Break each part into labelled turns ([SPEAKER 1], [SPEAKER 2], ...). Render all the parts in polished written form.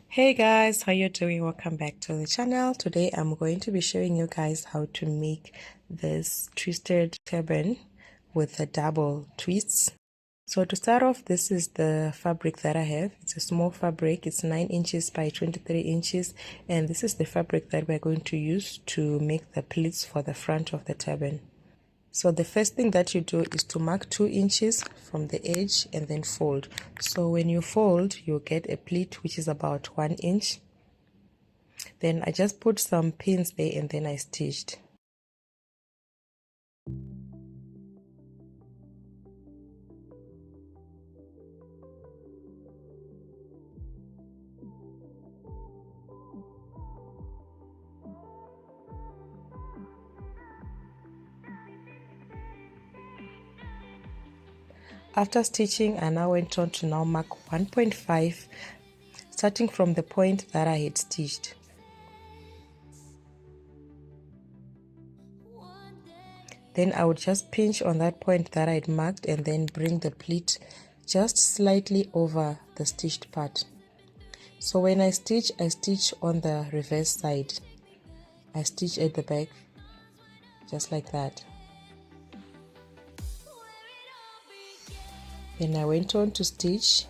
[SPEAKER 1] Hey guys, how you doing? Welcome back to the channel. Today I'm going to be showing you guys how to make this twisted turban with the double twists. So to start off, this is the fabric that I have. It's a small fabric. It's 9 inches by 23 inches, and this is the fabric that we're going to use to make the pleats for the front of the turban. So the first thing that you do is to mark 2 inches from the edge and then fold. So when you fold, you'll get a pleat which is about 1 inch. Then I just put some pins there and then I stitched. After stitching, I now went on to now mark 1.5, starting from the point that I had stitched. Then I would just pinch on that point that I had marked and then bring the pleat just slightly over the stitched part. So when I stitch on the reverse side. I stitch at the back just like that. Then I went on to stitch.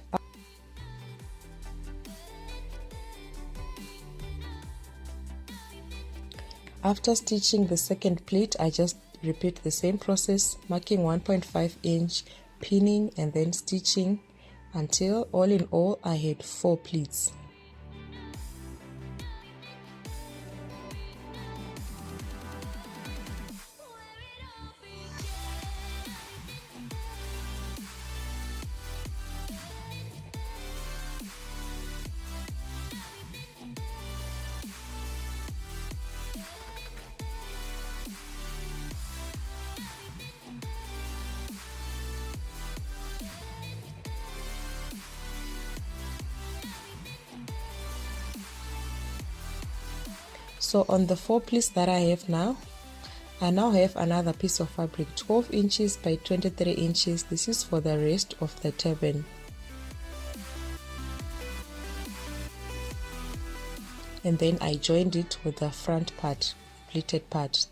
[SPEAKER 1] After stitching the second pleat, I just repeat the same process, marking 1.5 inch, pinning and then stitching until all in all I had 4 pleats. So on the 4 pleats that I have now, I now have another piece of fabric 12 inches by 23 inches. This is for the rest of the turban. And then I joined it with the front part, pleated part.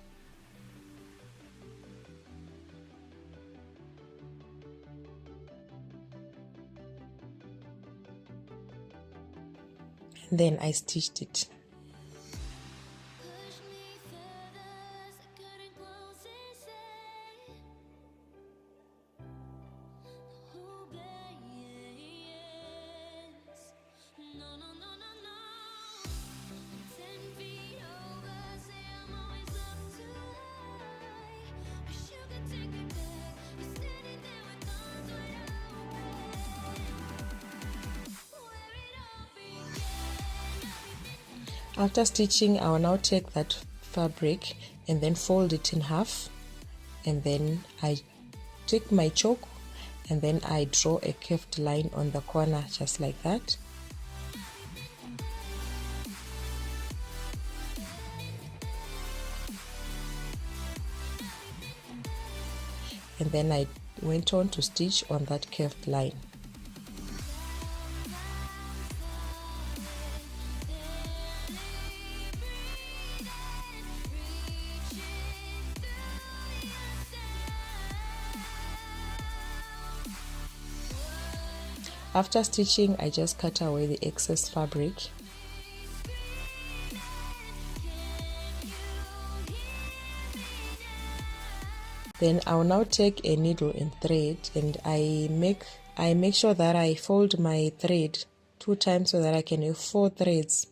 [SPEAKER 1] And then I stitched it. After stitching, I will now take that fabric and then fold it in half, and then I take my chalk and then I draw a curved line on the corner just like that. And then I went on to stitch on that curved line. After stitching, I just cut away the excess fabric. Then I will now take a needle and thread, and I make sure that I fold my thread 2 times so that I can have 4 threads.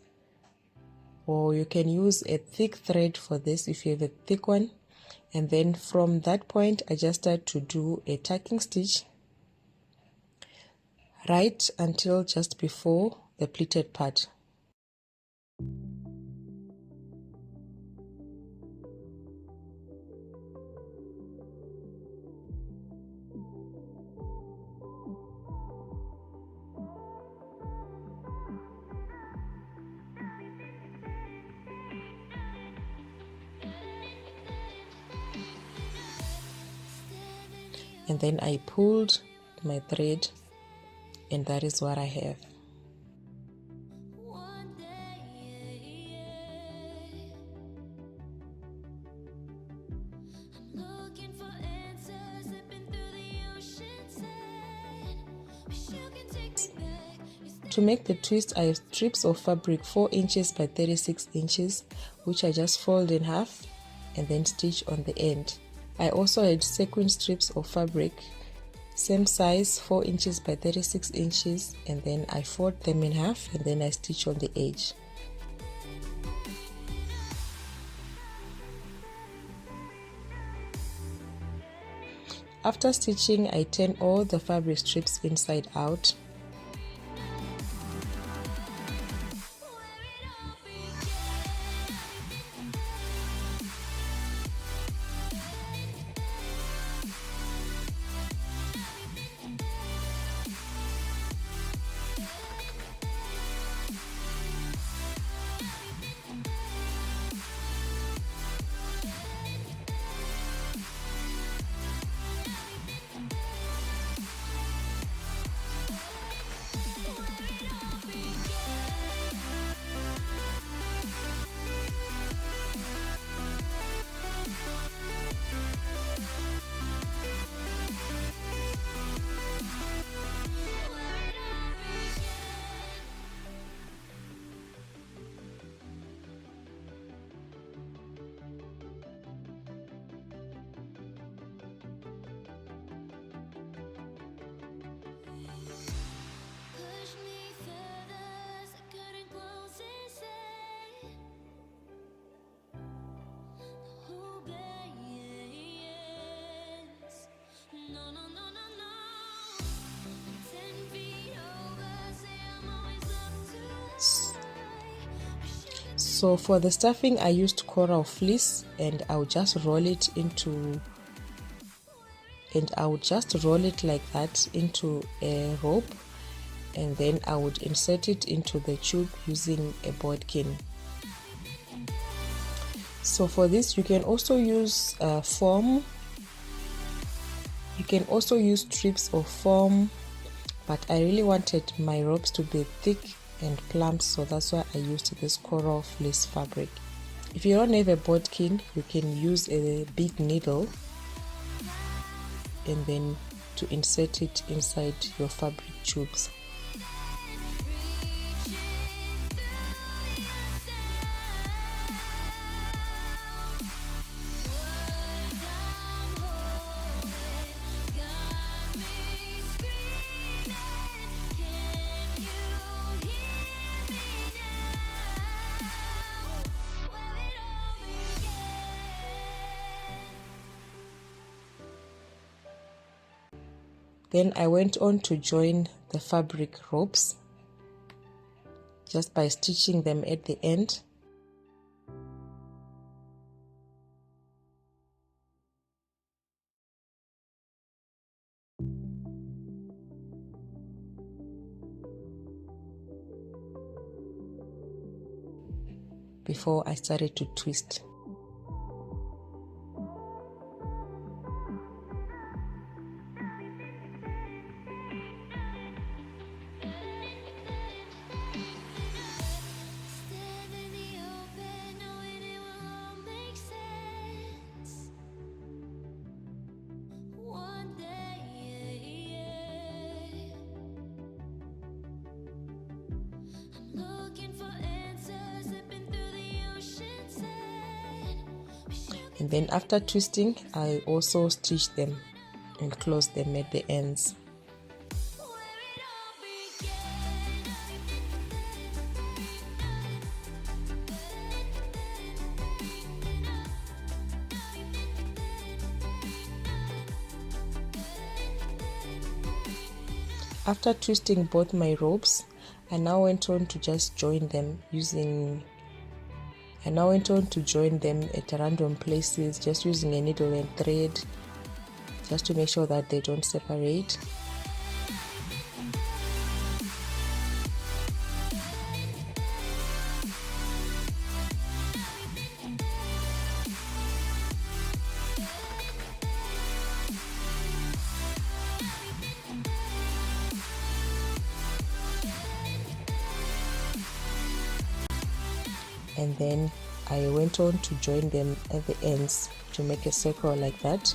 [SPEAKER 1] Or you can use a thick thread for this if you have a thick one. And then from that point, I just start to do a tacking stitch right until just before the pleated part. And then I pulled my thread, and that is what I have. to make the twist, I have strips of fabric 4 inches by 36 inches, which I just fold in half and then stitch on the end. I also had sequin strips of fabric, same size, 4 inches by 36 inches, and then I fold them in half and then I stitch on the edge. After stitching, I turn all the fabric strips inside out. So for the stuffing, I used coral fleece, and I would just roll it like that into a rope, and then I would insert it into the tube using a bodkin. So for this, you can also use foam. You can also use strips of foam, but I really wanted my ropes to be thick and plump, so that's why I used this coral fleece fabric. If you don't have a bodkin, you can use a big needle and then to insert it inside your fabric tubes. Then I went on to join the fabric ropes just by stitching them at the end. Before I started to twist. And then after twisting, I also stitch them and close them at the ends. After twisting both my ropes, I now went on to just join them at random places, just using a needle and thread, just to make sure that they don't separate. And then I went on to join them at the ends to make a circle like that.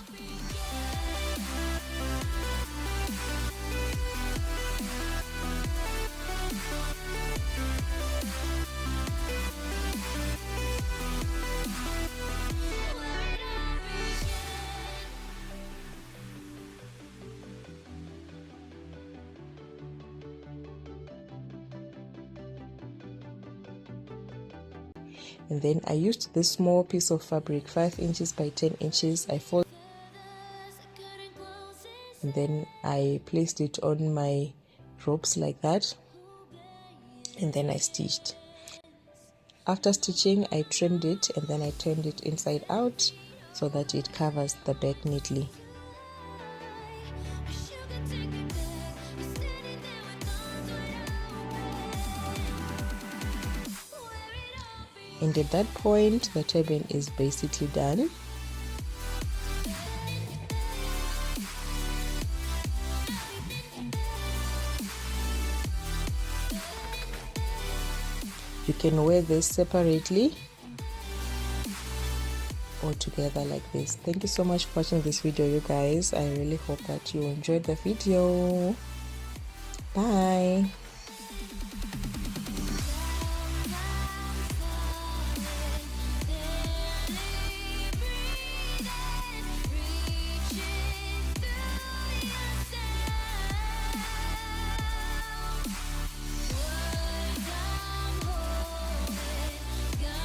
[SPEAKER 1] And then I used this small piece of fabric, 5 inches by 10 inches. I folded and then I placed it on my ropes like that, and then I stitched. After stitching, I trimmed it and then I turned it inside out so that it covers the back neatly. And at that point, the turban is basically done. You can wear this separately or together like this. Thank you so much for watching this video, you guys. I really hope that you enjoyed the video. Bye.